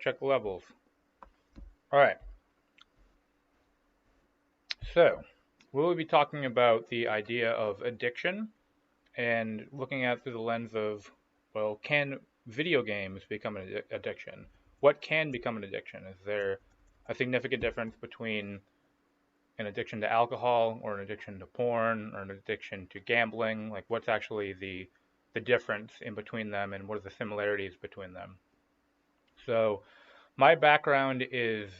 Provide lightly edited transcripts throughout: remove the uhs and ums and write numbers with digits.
check the levels. All right. So, we'll be talking about the idea of addiction and looking at it through the lens of, well, can video games become an addiction? What can become an addiction? Is there a significant difference between an addiction to alcohol or an addiction to porn or an addiction to gambling? Like, what's actually the difference in between them, and what are the similarities between them? So, my background is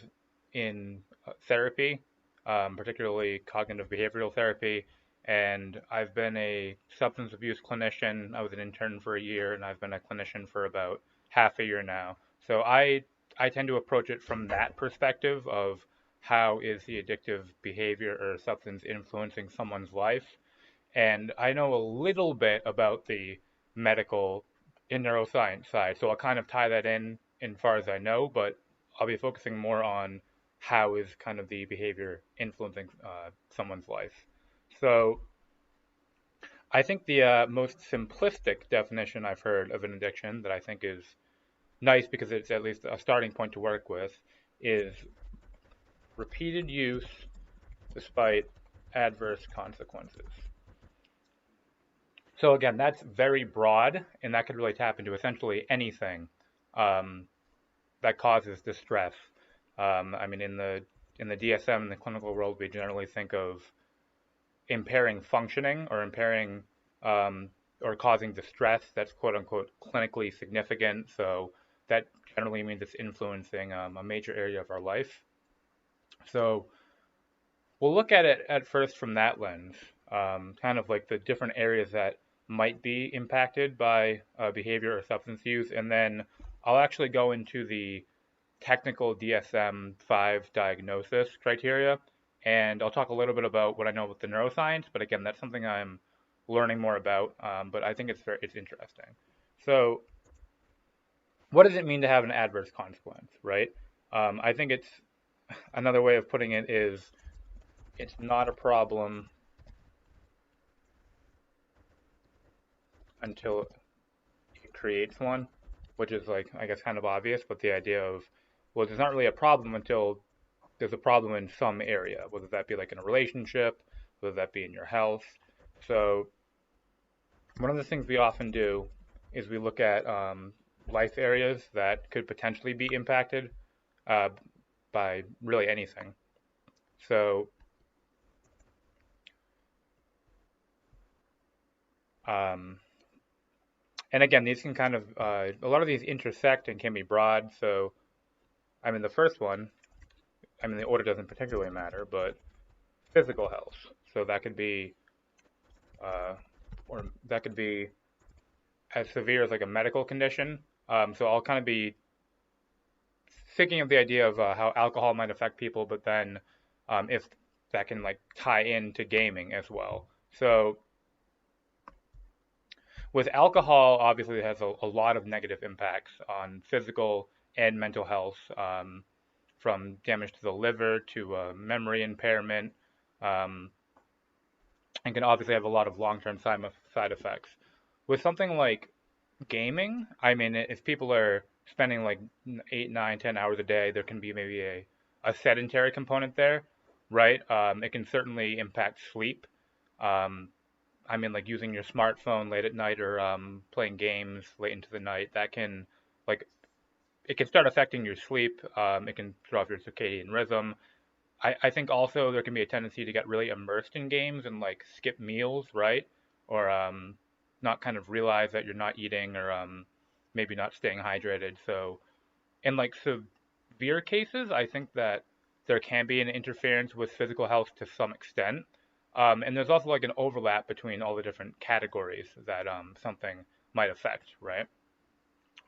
in therapy, particularly cognitive behavioral therapy, and I've been a substance abuse clinician. I was an intern for a year, and I've been a clinician for about half a year now. So I tend to approach it from that perspective of how is the addictive behavior or substance influencing someone's life. And I know a little bit about the medical and neuroscience side, so I'll kind of tie that in far as I know, but I'll be focusing more on how is kind of the behavior influencing someone's life. So I think the most simplistic definition I've heard of an addiction that I think is nice because it's at least a starting point to work with is repeated use despite adverse consequences. So again, that's very broad, and that could really tap into essentially anything um, that causes distress. I mean, in the DSM in the clinical world, we generally think of impairing functioning or impairing or causing distress that's quote unquote clinically significant. So that generally means it's influencing a major area of our life. So we'll look at it at first from that lens, kind of like the different areas that might be impacted by behavior or substance use, and then I'll actually go into the technical DSM-5 diagnosis criteria, and I'll talk a little bit about what I know about the neuroscience. But again, that's something I'm learning more about. But I think it's interesting. So, what does it mean to have an adverse consequence, right? I think it's another way of putting it is it's not a problem until it creates one, which is like I guess kind of obvious, but the idea of well, it's not really a problem until there's a problem in some area, whether that be like in a relationship, whether that be in your health. So one of the things we often do is we look at life areas that could potentially be impacted uh, by really anything. So um, and again, these can kind of a lot of these intersect and can be broad. So I mean, the first one, I mean, the order doesn't particularly matter, but physical health. So that could be, uh, or that could be as severe as like a medical condition. So I'll kind of be thinking of the idea of how alcohol might affect people, but then if that can like tie into gaming as well. So with alcohol, obviously, it has a lot of negative impacts on physical and mental health, from damage to the liver to memory impairment, um, and can obviously have a lot of long-term side effects. With something like gaming, I mean, if people are spending like 8, 9, 10 hours a day, there can be maybe a sedentary component there, right? It can certainly impact sleep. Um, I mean, like using your smartphone late at night or playing games late into the night, that can, like, it can start affecting your sleep. It can throw off your circadian rhythm. I think also there can be a tendency to get really immersed in games and like skip meals, right? Or not kind of realize that you're not eating or maybe not staying hydrated. So in like severe cases, I think that there can be an interference with physical health to some extent. And there's also like an overlap between all the different categories that something might affect, right?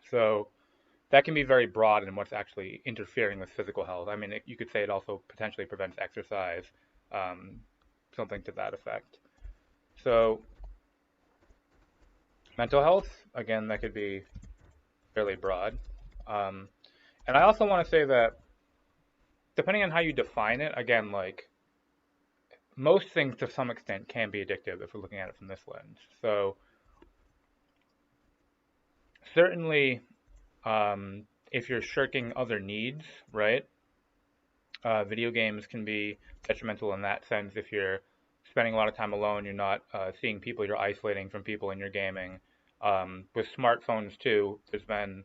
So that can be very broad in what's actually interfering with physical health. I mean, you could say it also potentially prevents exercise, um, something to that effect. So mental health, again, that could be fairly broad. Um, and I also want to say that depending on how you define it, again, like most things to some extent can be addictive if we're looking at it from this lens. So certainly, um, if you're shirking other needs, right? Video games can be detrimental in that sense. If you're spending a lot of time alone, you're not seeing people, you're isolating from people in your gaming. With smartphones too, there's been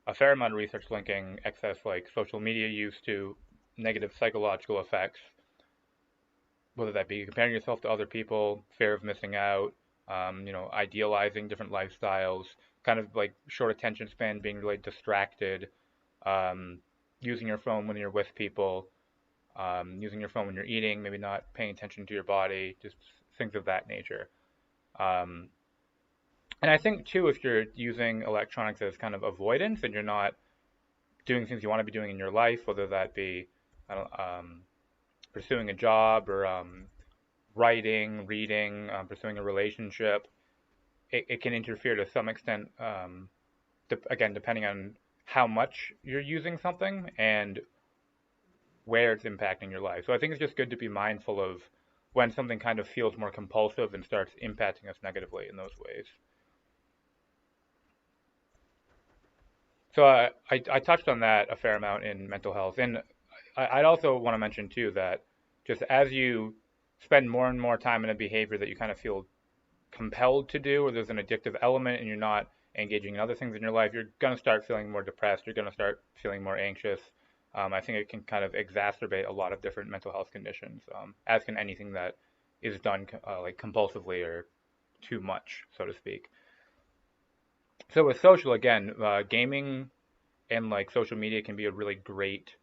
a fair amount of research linking excess like social media use to negative psychological effects, whether that be comparing yourself to other people, fear of missing out, idealizing different lifestyles, kind of like short attention span, being really distracted, um, using your phone when you're with people, using your phone when you're eating, maybe not paying attention to your body, just things of that nature. Um, and I think too, if you're using electronics as kind of avoidance and you're not doing things you want to be doing in your life, whether that be I don't, pursuing a job or writing, reading, pursuing a relationship, it can interfere to some extent. Again, depending on how much you're using something and where it's impacting your life. So I think it's just good to be mindful of when something kind of feels more compulsive and starts impacting us negatively in those ways. So I touched on that a fair amount in mental health, and I'd also want to mention too that just as you spend more and more time in a behavior that you kind of feel compelled to do, or there's an addictive element, and you're not engaging in other things in your life, you're going to start feeling more depressed. You're going to start feeling more anxious. I think it can kind of exacerbate a lot of different mental health conditions, as can anything that is done like compulsively or too much, so to speak. So with social, again, gaming and like social media can be a really great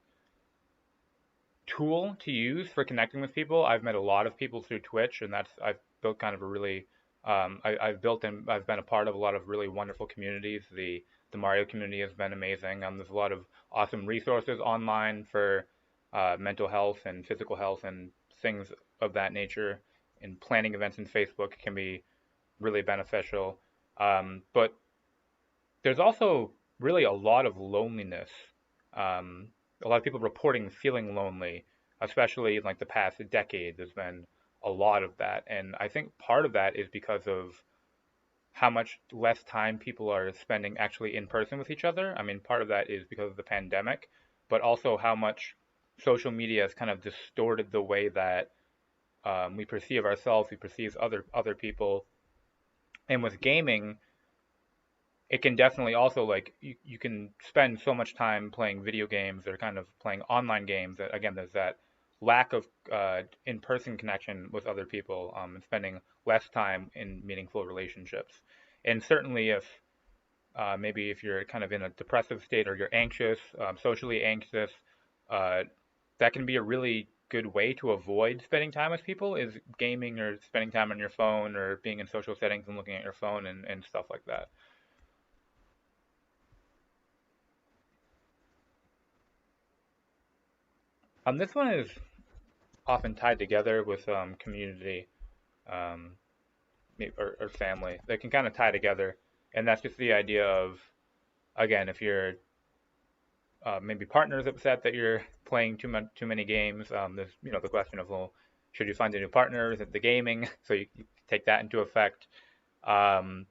tool to use for connecting with people. I've met a lot of people through Twitch, and I've built kind of a really I've built and I've been a part of a lot of really wonderful communities. The Mario community has been amazing. There's a lot of awesome resources online for mental health and physical health and things of that nature. And planning events in Facebook can be really beneficial. But there's also really a lot of loneliness. Um, a lot of people reporting feeling lonely, especially in like the past decade. There's been a lot of that, and I think part of that is because of how much less time people are spending actually in person with each other. I mean, part of that is because of the pandemic, but also how much social media has kind of distorted the way that we perceive ourselves, we perceive other people, and with gaming it can definitely also like you can spend so much time playing video games or kind of playing online games that again there's that lack of in-person connection with other people and spending less time in meaningful relationships. And certainly if maybe if you're kind of in a depressive state or you're anxious, socially anxious, uh, that can be a really good way to avoid spending time with people is gaming or spending time on your phone or being in social settings and looking at your phone and stuff like that. This one is often tied together with community um, or family. They can kind of tie together, and that's just the idea of again, if your maybe partner's upset that you're playing too many games, there's the question of well, should you find a new partner? Is it the gaming? So you take that into effect. Um,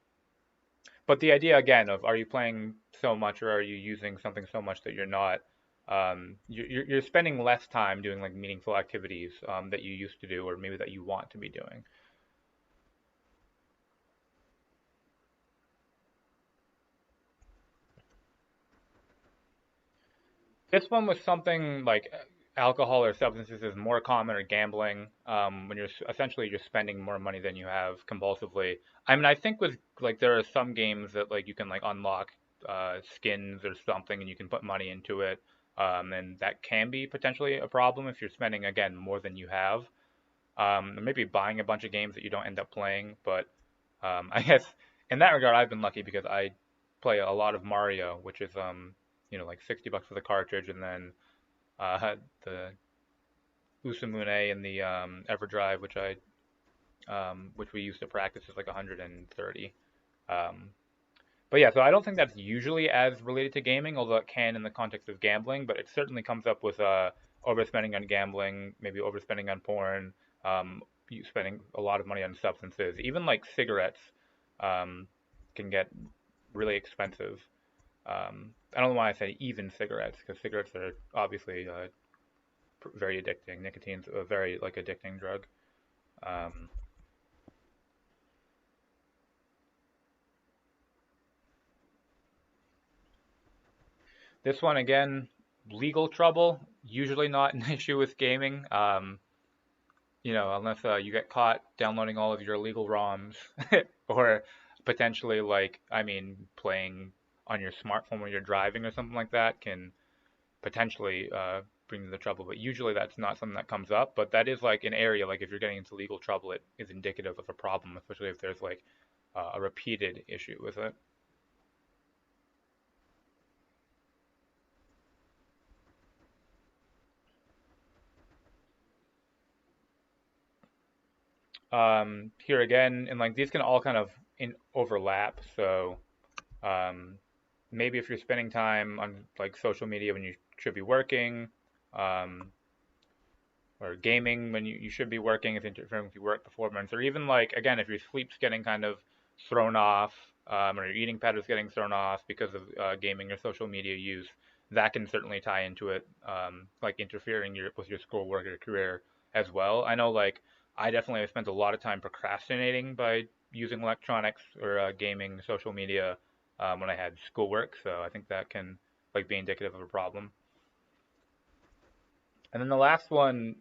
but the idea again of are you playing so much or are you using something so much that you're not you're spending less time doing like meaningful activities that you used to do or maybe that you want to be doing. This one was something like alcohol or substances is more common or gambling when you're essentially just spending more money than you have compulsively. I mean, I think with like there are some games that like you can like unlock skins or something and you can put money into it. And that can be potentially a problem if you're spending again more than you have. Maybe buying a bunch of games that you don't end up playing. But I guess in that regard, I've been lucky because I play a lot of Mario, which is like $60 for the cartridge, and then the Usamune and the EverDrive, which we use to practice, is like 130. Um, but yeah, so I don't think that's usually as related to gaming, although it can in the context of gambling. But it certainly comes up with overspending on gambling, maybe overspending on porn, you spending a lot of money on substances, even like cigarettes um, can get really expensive. I don't know why I said even cigarettes, because cigarettes are obviously very addicting. Nicotine's a very like addicting drug. Um, this one again, legal trouble. Usually not an issue with gaming. Unless you get caught downloading all of your illegal ROMs, or potentially like, I mean, playing on your smartphone when you're driving or something like that can potentially bring you the trouble. But usually that's not something that comes up. But that is like an area, like if you're getting into legal trouble, it is indicative of a problem, especially if there's like a repeated issue with it. Here again, and like these can all kind of overlap. So um, maybe if you're spending time on like social media when you should be working, um, or gaming when you should be working, if interfering with your work performance, or even like again if your sleep's getting kind of thrown off, or your eating patterns getting thrown off because of gaming or social media use, that can certainly tie into it, like interfering with your schoolwork or career as well. I know like I definitely have spent a lot of time procrastinating by using electronics or gaming, social media when I had schoolwork, so I think that can like be indicative of a problem. And then the last one,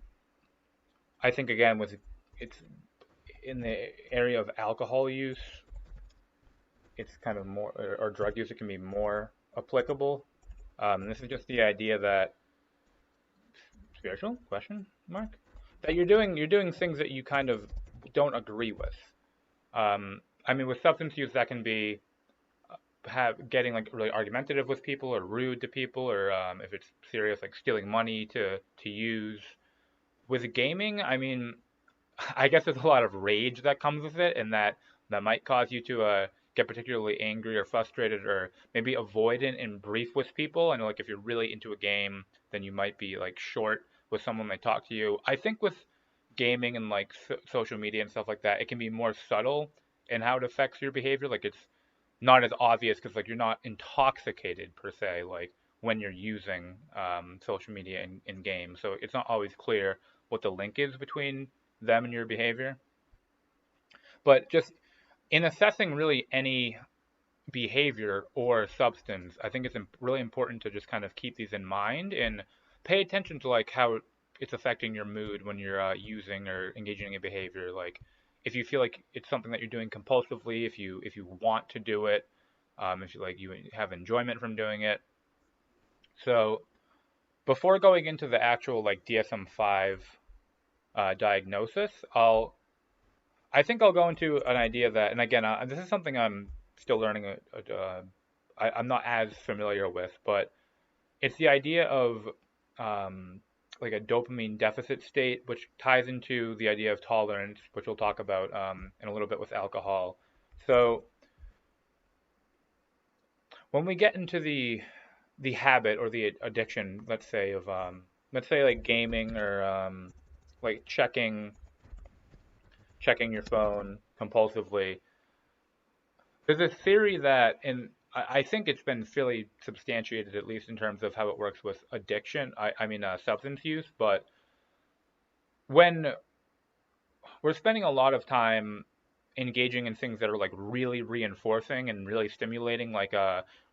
I think again was it's in the area of alcohol use. It's kind of more, or drug use. It can be more applicable. This is just the idea that spiritual question mark that you're doing things that you kind of don't agree with. I mean, with substance use, that can be have getting like really argumentative with people or rude to people, or if it's serious, like stealing money to use. With gaming, I mean, I guess there's a lot of rage that comes with it, and that might cause you to get particularly angry or frustrated, or maybe avoidant and brief with people. I know, like if you're really into a game, then you might be like short with someone that talk to you. I think with gaming and like social media and stuff like that, it can be more subtle in how it affects your behavior. Like it's not as obvious because like you're not intoxicated per se, like when you're using social media in games. So it's not always clear what the link is between them and your behavior. But just in assessing really any behavior or substance, I think it's really important to just kind of keep these in mind and pay attention to like how it's affecting your mood when you're using or engaging in a behavior. Like if you feel like it's something that you're doing compulsively, if you want to do it, if you have enjoyment from doing it. So before going into the actual like DSM-5 diagnosis, I think I'll go into an idea that, and again, this is something I'm still learning. I'm not as familiar with, but it's the idea of like a dopamine deficit state, which ties into the idea of tolerance, which we'll talk about in a little bit with alcohol. So when we get into the habit or the addiction, let's say like gaming or like checking your phone compulsively. There's a theory that, and I think it's been fairly substantiated, at least in terms of how it works with addiction. I mean, substance use. But when we're spending a lot of time engaging in things that are like really reinforcing and really stimulating, like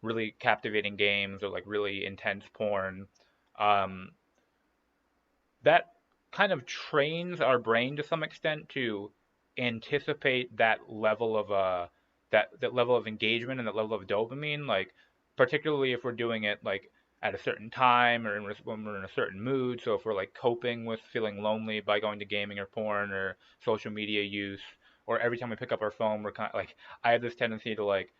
really captivating games or like really intense porn, um, that kind of trains our brain to some extent to anticipate that level of engagement and that level of dopamine, like particularly if we're doing it like at a certain time or when we're in a certain mood. So if we're like coping with feeling lonely by going to gaming or porn or social media use, or every time we pick up our phone, we're kind of like, I have this tendency to like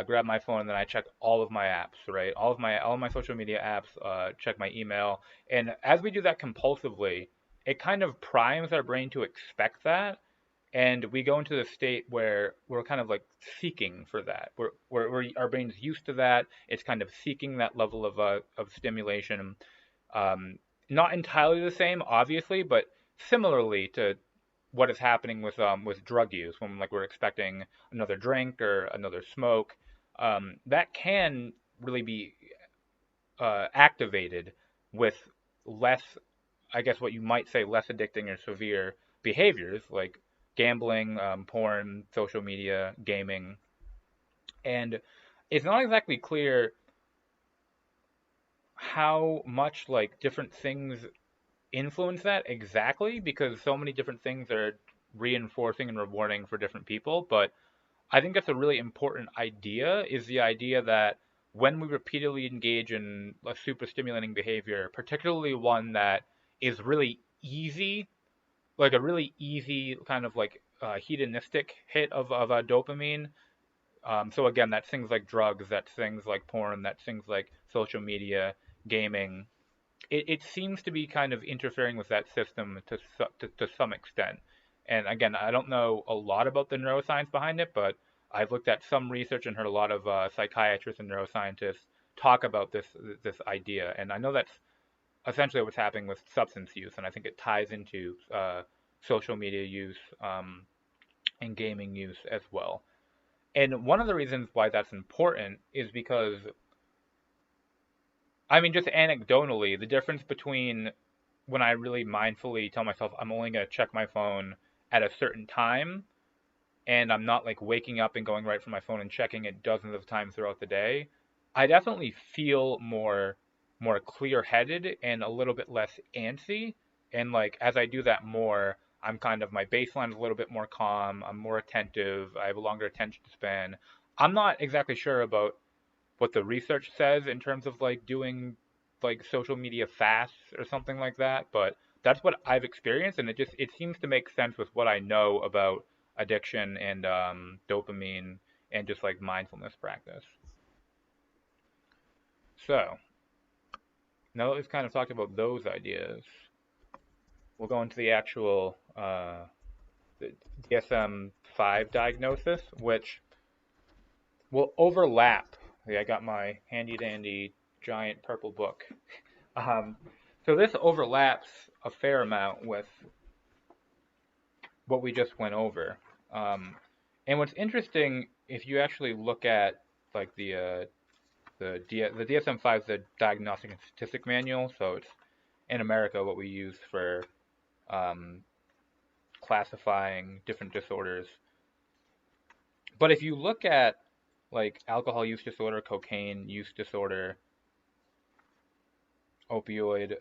grab my phone and then I check all of my apps, right? All of my social media apps, check my email, and as we do that compulsively, it kind of primes our brain to expect that, and we go into the state where we're kind of like seeking for that. Our brain's used to that. It's kind of seeking that level of stimulation. Um, Not entirely the same, obviously, but similarly to what is happening with drug use when like we're expecting another drink or another smoke. That can really be activated with less, I guess what you might say, less addicting or severe behaviors like gambling, porn, social media, gaming. And it's not exactly clear how much like different things influence that exactly because so many different things are reinforcing and rewarding for different people. But I think that's a really important idea is the idea that when we repeatedly engage in a super stimulating behavior, particularly one that is really easy, like a really easy kind of like hedonistic hit of dopamine. So again, that's things like drugs, that's things like porn, that's things like social media, gaming. It seems to be kind of interfering with that system to some extent. And again, I don't know a lot about the neuroscience behind it, but I've looked at some research and heard a lot of psychiatrists and neuroscientists talk about this idea. And I know that's essentially what's happening with substance use, and I think it ties into social media use and gaming use as well. And one of the reasons why that's important is because, I mean, just anecdotally, the difference between when I really mindfully tell myself I'm only going to check my phone at a certain time and I'm not like waking up and going right for my phone and checking it dozens of times throughout the day, I definitely feel more clear-headed and a little bit less antsy. And like as I do that more, I'm kind of my baseline is a little bit more calm. I'm more attentive. I have a longer attention span. I'm not exactly sure about what the research says in terms of like doing like social media fasts or something like that, but that's what I've experienced, and it seems to make sense with what I know about addiction and dopamine and just like mindfulness practice. So now that we've kind of talked about those ideas, we'll go into the actual the DSM-5 diagnosis, which will overlap. Yeah, I got my handy dandy giant purple book. Um, so this overlaps a fair amount with what we just went over. Um, and what's interesting, if you actually look at like the DSM-5 is the Diagnostic and Statistic Manual, so it's in America what we use for um, classifying different disorders. But if you look at like alcohol use disorder, cocaine use disorder, opioid,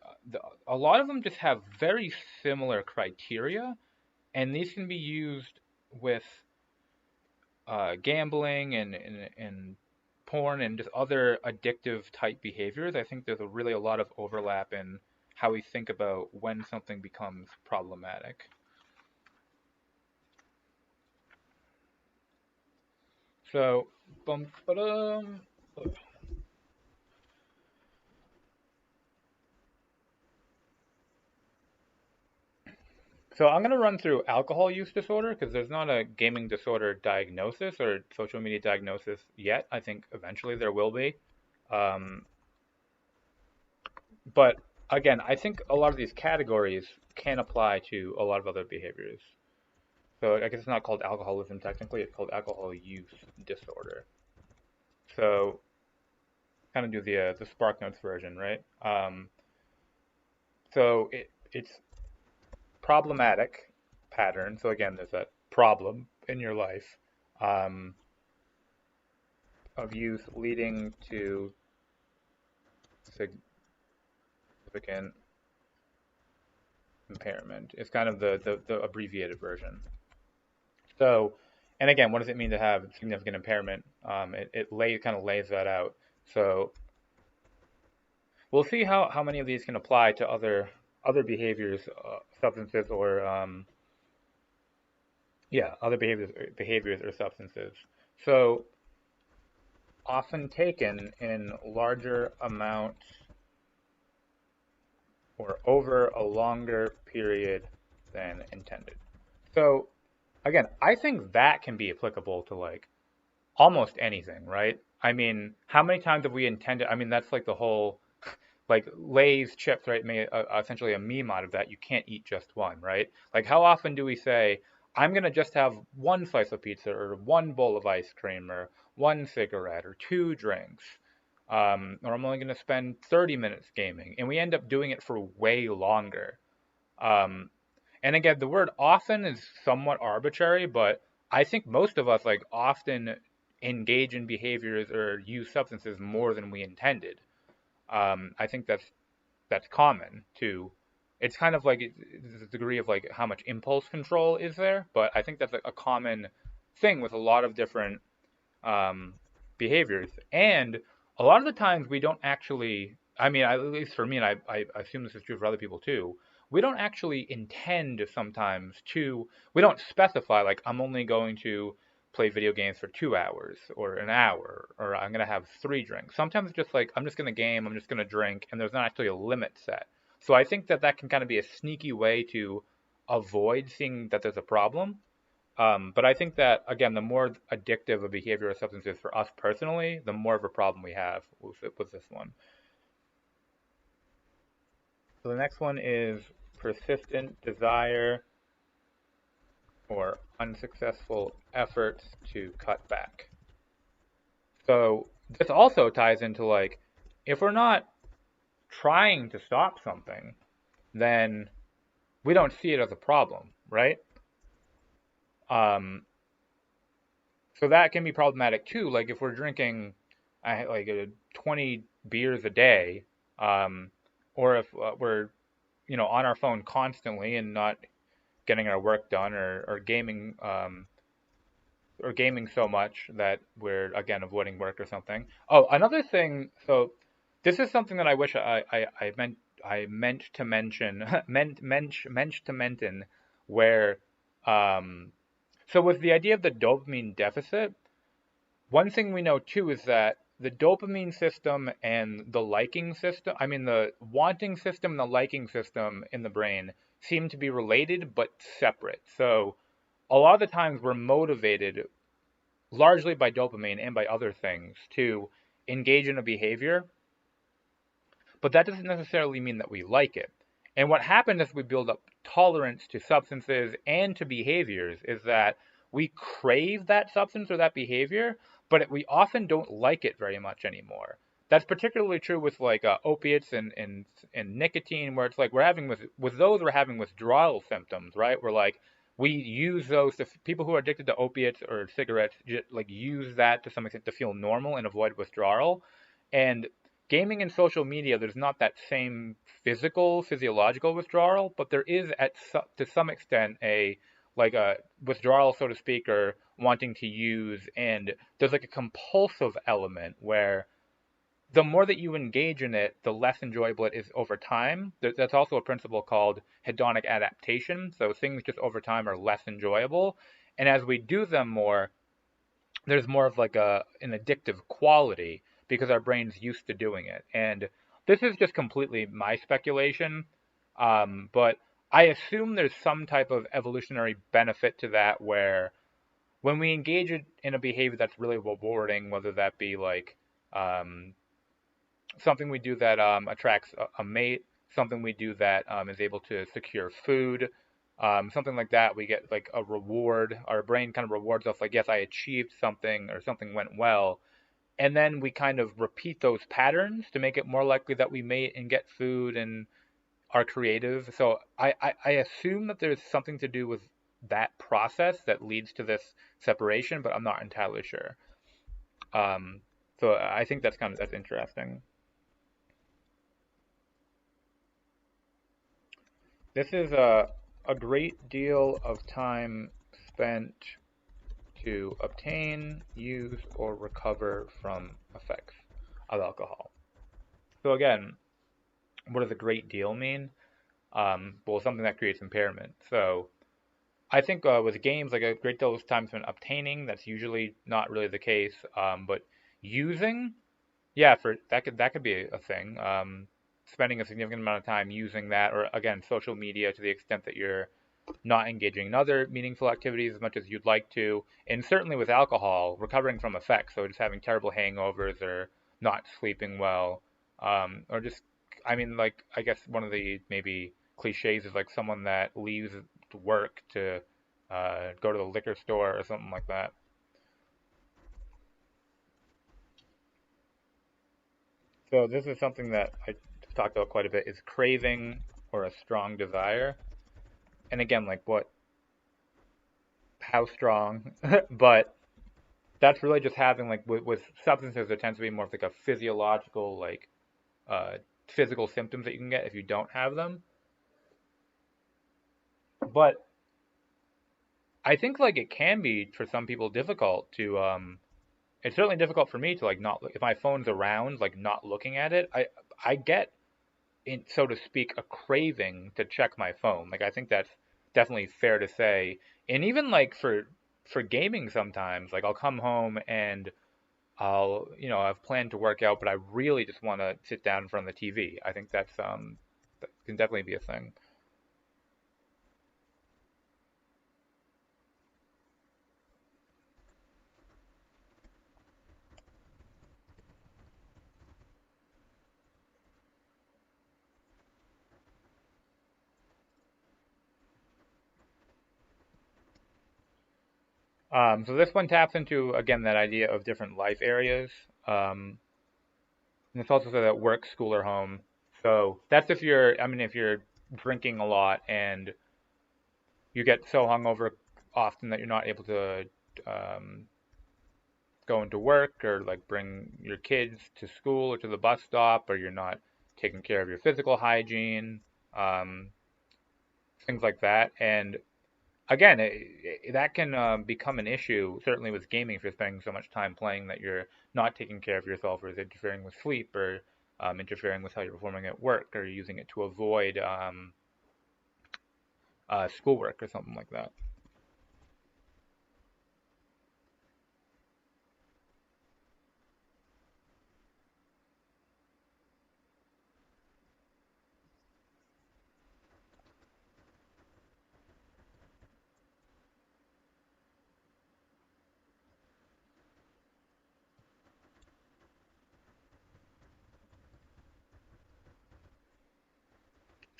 a lot of them just have very similar criteria, and these can be used with gambling and porn and just other addictive type behaviors. I think there's really a lot of overlap in how we think about when something becomes problematic. So, ba-dum. So I'm going to run through alcohol use disorder because there's not a gaming disorder diagnosis or social media diagnosis yet. I think eventually there will be. Um, but again, I think a lot of these categories can apply to a lot of other behaviors. So I guess it's not called alcoholism technically, it's called alcohol use disorder. So kind of do the Spark Notes version, right? So it's problematic pattern. So again, there's a problem in your life um, of use leading to significant impairment. It's kind of the abbreviated version. So, and again, what does it mean to have significant impairment? It kind of lays that out. So we'll see how many of these can apply to other behaviors, substances, or yeah, other behaviors or substances. So often taken in larger amounts or over a longer period than intended. So again, I think that can be applicable to like almost anything, right? I mean, how many times have we intended? I mean, that's like the whole like Lay's chips, right? Made essentially a meme out of that. You can't eat just one, right? Like, how often do we say, I'm gonna just have one slice of pizza or one bowl of ice cream or one cigarette or two drinks? or I'm only going to spend 30 minutes gaming, and we end up doing it for way longer. Um, and again, the word often is somewhat arbitrary, but I think most of us like often engage in behaviors or use substances more than we intended. I think that's common too. It's kind of like the degree of like how much impulse control is there, but I think that's like a common thing with a lot of different um, behaviors. And a lot of the times we don't actually, I mean, at least for me, and I assume this is true for other people too, we don't actually intend sometimes to, we don't specify, like, I'm only going to play video games for 2 hours or an hour, or I'm going to have 3 drinks. Sometimes it's just like, I'm just going to game, I'm just going to drink, and there's not actually a limit set. So I think that that can kind of be a sneaky way to avoid seeing that there's a problem. But I think that, again, the more addictive a behavior or substance is for us personally, the more of a problem we have with this one. So the next one is persistent desire or unsuccessful efforts to cut back. So this also ties into like, if we're not trying to stop something, then we don't see it as a problem, right? Um, so that can be problematic too. Like if we're drinking like 20 beers a day, um, or if we're on our phone constantly and not getting our work done, or gaming so much that we're again avoiding work or something. Oh, another thing. So this is something that I wish I meant to mention meant to mention where so with the idea of the dopamine deficit. One thing we know too is that the dopamine system and the liking system, I mean, the wanting system and the liking system in the brain seem to be related but separate. So a lot of the times we're motivated largely by dopamine and by other things to engage in a behavior, but that doesn't necessarily mean that we like it. And what happens as we build up tolerance to substances and to behaviors is that we crave that substance or that behavior, but we often don't like it very much anymore. That's particularly true with like opiates and nicotine, where it's like with those we're having withdrawal symptoms, right? We're like we use those to, people who are addicted to opiates or cigarettes like use that to some extent to feel normal and avoid withdrawal. And gaming and social media, there's not that same physiological withdrawal, but there is to some extent a like a withdrawal, so to speak, or wanting to use, and there's like a compulsive element where the more that you engage in it, the less enjoyable it is over time. That's also a principle called hedonic adaptation. So things just over time are less enjoyable, and as we do them more, there's more of like an addictive quality because our brain's used to doing it. And this is just completely my speculation, but I assume there's some type of evolutionary benefit to that where when we engage in a behavior that's really rewarding, whether that be like um, something we do that attracts a mate, something we do that is able to secure food, something like that, we get like a reward. Our brain kind of rewards us, like, yes, I achieved something or something went well. And then we kind of repeat those patterns to make it more likely that we mate and get food and are creative. So I assume that there's something to do with that process that leads to this separation, but I'm not entirely sure. Um, so I think that's interesting. This is a great deal of time spent to obtain, use, or recover from effects of alcohol. So again, what does a great deal mean? Well, something that creates impairment. So I think with games, like a great deal of time spent obtaining, that's usually not really the case. But using, yeah, for that could be a thing. Spending a significant amount of time using that, or again, social media to the extent that you're not engaging in other meaningful activities as much as you'd like to, and certainly with alcohol, recovering from effects, so just having terrible hangovers or not sleeping well, or just, I mean, like, I guess one of the maybe cliches is like someone that leaves work to go to the liquor store or something like that. So this is something that I talked about quite a bit, is craving or a strong desire. And again, like what, how strong, but that's really just having like with substances, there tends to be more of like a physiological, like uh, physical symptoms that you can get if you don't have them. But I think like it can be for some people difficult to it's certainly difficult for me to like not if my phone's around like not looking at it. I get in, so to speak, a craving to check my phone. Like I think that's definitely fair to say. And even like for gaming sometimes, like I'll come home and I'll, I've planned to work out, but I really just want to sit down in front of the TV. I think that can definitely be a thing. So this one taps into again that idea of different life areas. Um, and it's also so that work, school, or home. So that's if you're, I mean, if you're drinking a lot and you get so hungover often that you're not able to um, go into work or like bring your kids to school or to the bus stop, or you're not taking care of your physical hygiene, um, things like that. And again, that can become an issue, certainly with gaming, if you're spending so much time playing that you're not taking care of yourself, or is interfering with sleep, or interfering with how you're performing at work, or using it to avoid schoolwork or something like that.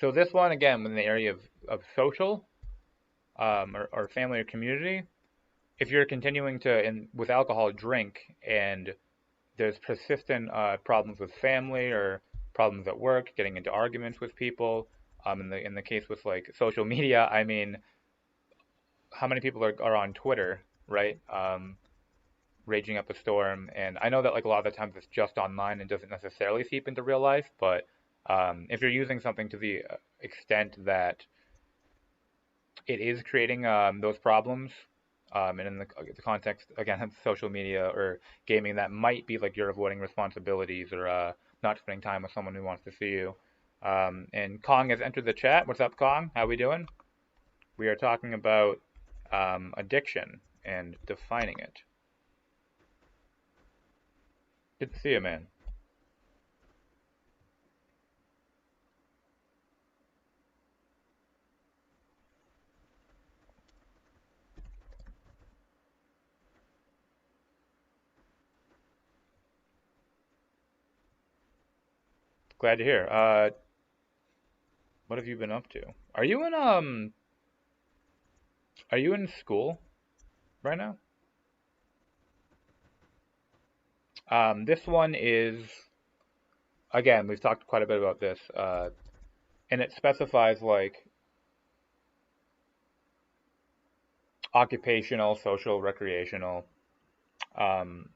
So this one, again, in the area of social or family or community, if you're continuing to, with alcohol, drink, and there's persistent problems with family or problems at work, getting into arguments with people. In the case with like social media, I mean, how many people are on Twitter, right? Raging up a storm. And I know that like a lot of the times it's just online and doesn't necessarily seep into real life, but if you're using something to the extent that it is creating those problems, and in the context again of social media or gaming, that might be like you're avoiding responsibilities or not spending time with someone who wants to see you. And Kong has entered the chat. What's up, Kong? How we doing? We are talking about addiction and defining it. Good to see you, man. Glad to hear. What have you been up to? Are you in Are you in school right now? This one is again. We've talked quite a bit about this, and it specifies like occupational, social, recreational. Um,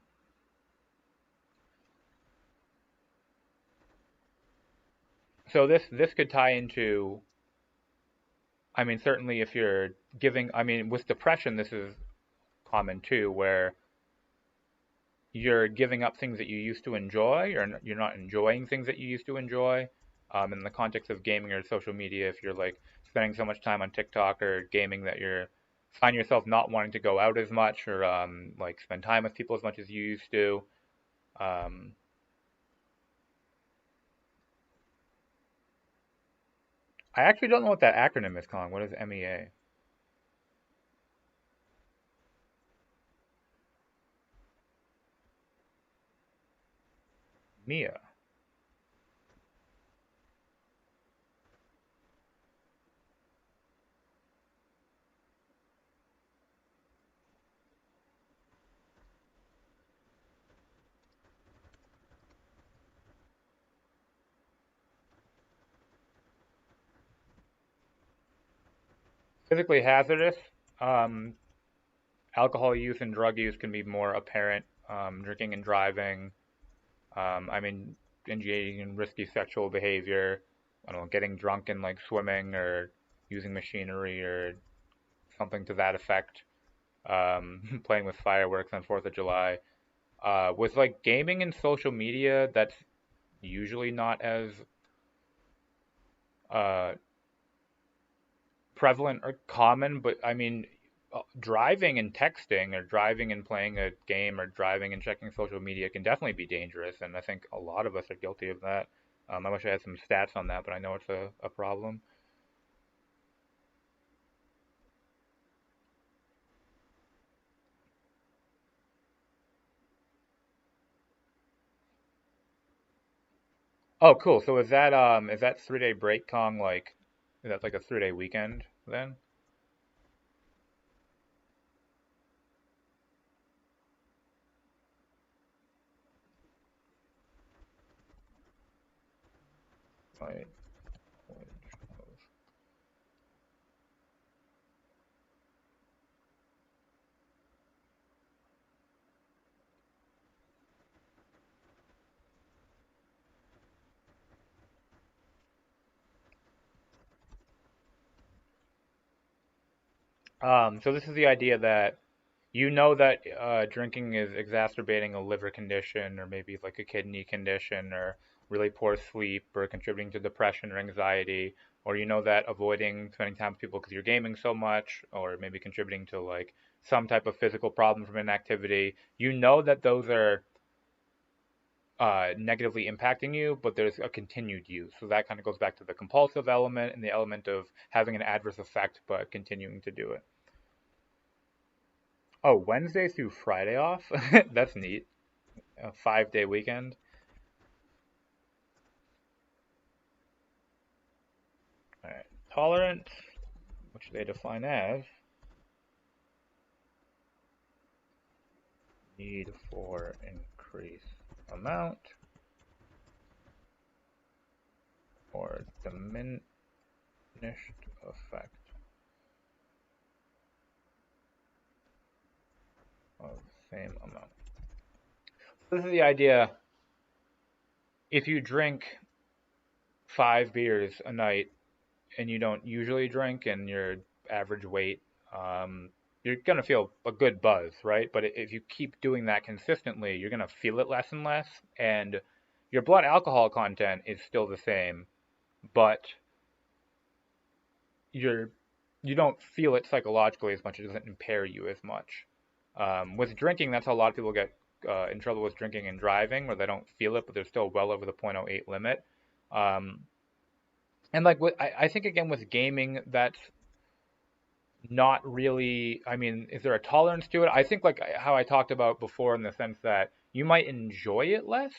so this could tie into. I mean, certainly if you're giving. I mean, with depression, this is common too, where you're giving up things that you used to enjoy, or you're not enjoying things that you used to enjoy. In the context of gaming or social media, if you're like spending so much time on TikTok or gaming that you're find yourself not wanting to go out as much or like spend time with people as much as you used to. Um, I actually don't know what that acronym is, Colin. What is MEA? Mia. Physically hazardous. Um, Alcohol use and drug use can be more apparent. Drinking and driving. I mean, engaging in risky sexual behavior. I don't know, getting drunk and like swimming or using machinery or something to that effect. Playing with fireworks on Fourth of July. With like gaming and social media, that's usually not as uh, prevalent or common, but I mean, driving and texting or driving and playing a game or driving and checking social media can definitely be dangerous, and I think a lot of us are guilty of that. I wish I had some stats on that, but I know it's a problem. Oh, cool. So is that 3 day break Kong like is that like a 3 day weekend then? Right. So this is the idea that you know that drinking is exacerbating a liver condition or maybe like a kidney condition or really poor sleep or contributing to depression or anxiety, or you know that avoiding spending time with people because you're gaming so much or maybe contributing to like some type of physical problem from inactivity. You know that those are negatively impacting you, but there's a continued use. So that kind of goes back to the compulsive element and the element of having an adverse effect but continuing to do it. Oh, Wednesday through Friday off? That's neat. A 5 day weekend. All right. Tolerance, which they define as need for increased amount or diminished effect of same amount. This is the idea. If you drink 5 beers a night and you don't usually drink and your average weight, you're gonna feel a good buzz, right? But if you keep doing that consistently, you're gonna feel it less and less, and your blood alcohol content is still the same, but you're you don't feel it psychologically as much. It doesn't impair you as much. With drinking, that's how a lot of people get in trouble with drinking and driving, where they don't feel it, but they're still well over the point oh 0.08 limit. Um, and like I think again with gaming, that's not really. I mean, is there a tolerance to it? I think like how I talked about before, in the sense that you might enjoy it less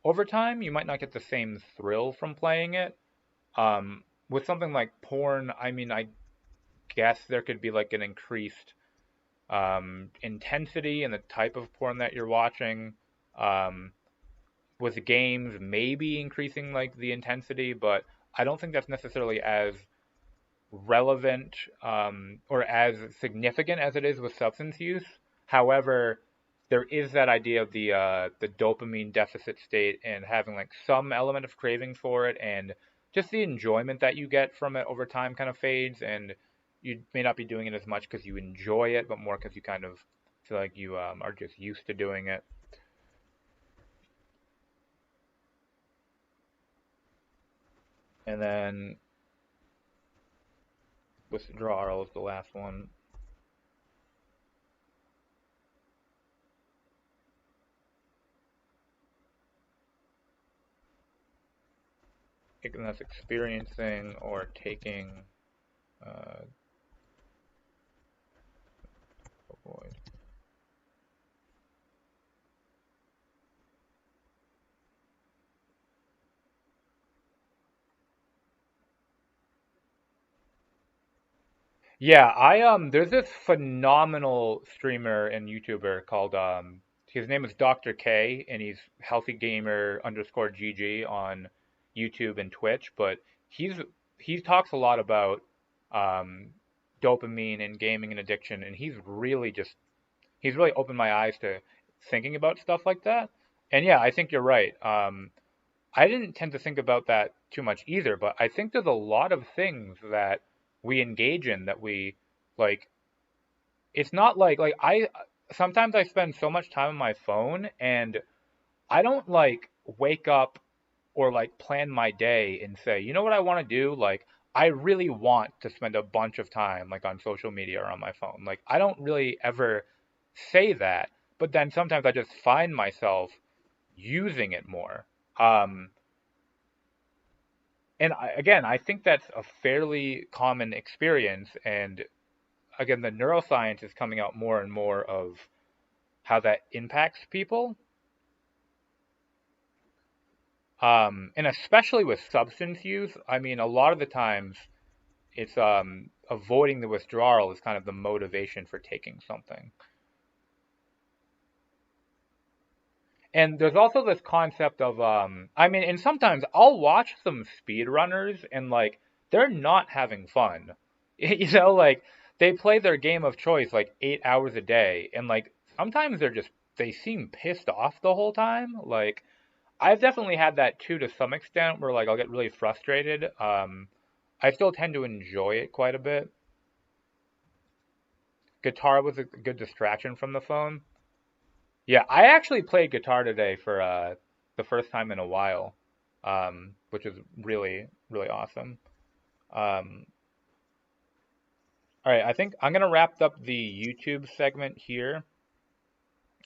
over time. You might not get the same thrill from playing it. With something like porn, I mean, I guess there could be like an increased intensity in the type of porn that you're watching. Um, with games, maybe increasing like the intensity, but I don't think that's necessarily as relevant or as significant as it is with substance use. However, there is that idea of the dopamine deficit state and having like some element of craving for it, and just the enjoyment that you get from it over time kind of fades, and you may not be doing it as much because you enjoy it, but more because you kind of feel like you are just used to doing it. And then withdrawal is the last one. And that's experiencing or taking. Uh, avoid. Yeah, there's this phenomenal streamer and YouTuber called his name is Dr. K, and he's healthy gamer underscore GG on YouTube and Twitch, but he's he talks a lot about dopamine and gaming and addiction, and he's really opened my eyes to thinking about stuff like that. And yeah, I think you're right. I didn't tend to think about that too much either, but I think there's a lot of things that we engage in that we like. It's not like I sometimes I spend so much time on my phone and I don't like wake up or like plan my day and say, you know what I want to do? Like, I really want to spend a bunch of time like on social media or on my phone. Like, I don't really ever say that, but then sometimes I just find myself using it more. Um, and again, I think that's a fairly common experience. And again, the neuroscience is coming out more and more of how that impacts people. And especially with substance use, I mean, a lot of the times it's avoiding the withdrawal is kind of the motivation for taking something. And there's also this concept of I mean, and sometimes I'll watch some speedrunners and like they're not having fun. You know, like they play their game of choice like 8 hours a day, and like sometimes they seem pissed off the whole time. Like I've definitely had that too to some extent where like I'll get really frustrated. I still tend to enjoy it quite a bit. Guitar was a good distraction from the phone. Yeah, I actually played guitar today for the first time in a while, which is really, really awesome. Um, all right, I think I'm gonna wrap up the YouTube segment here,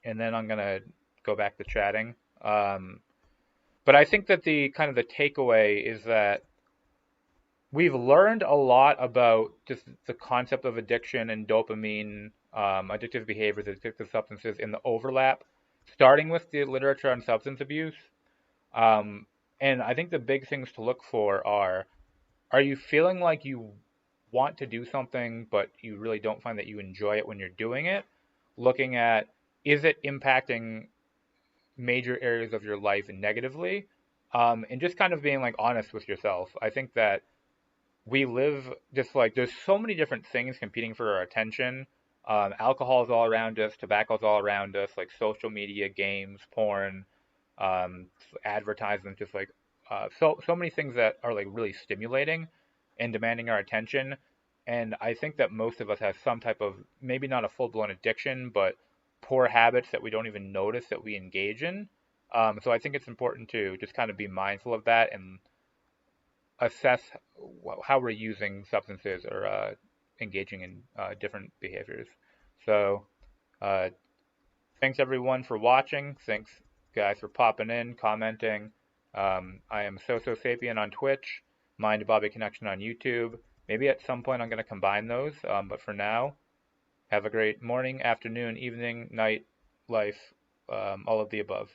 and then I'm gonna go back to chatting. Um, but I think that the kind of the takeaway is that we've learned a lot about just the concept of addiction and dopamine, addictive behaviors, addictive substances, in the overlap, starting with the literature on substance abuse. Um, and I think the big things to look for are you feeling like you want to do something, but you really don't find that you enjoy it when you're doing it? Looking at, is it impacting major areas of your life negatively? And just kind of being like honest with yourself. I think that we live just like there's so many different things competing for our attention. Alcohol is all around us, tobacco is all around us, like social media, games, porn, um, advertisements, just like so many things that are like really stimulating and demanding our attention. And I think that most of us have some type of maybe not a full blown addiction, but poor habits that we don't even notice that we engage in. So I think it's important to just kind of be mindful of that and assess how we're using substances or engaging in different behaviors. So, uh, thanks everyone for watching. Thanks guys for popping in, commenting. I am So Sapien on Twitch, Mind Bobby Connection on YouTube. Maybe at some point I'm going to combine those, but for now, have a great morning, afternoon, evening, night, life, all of the above.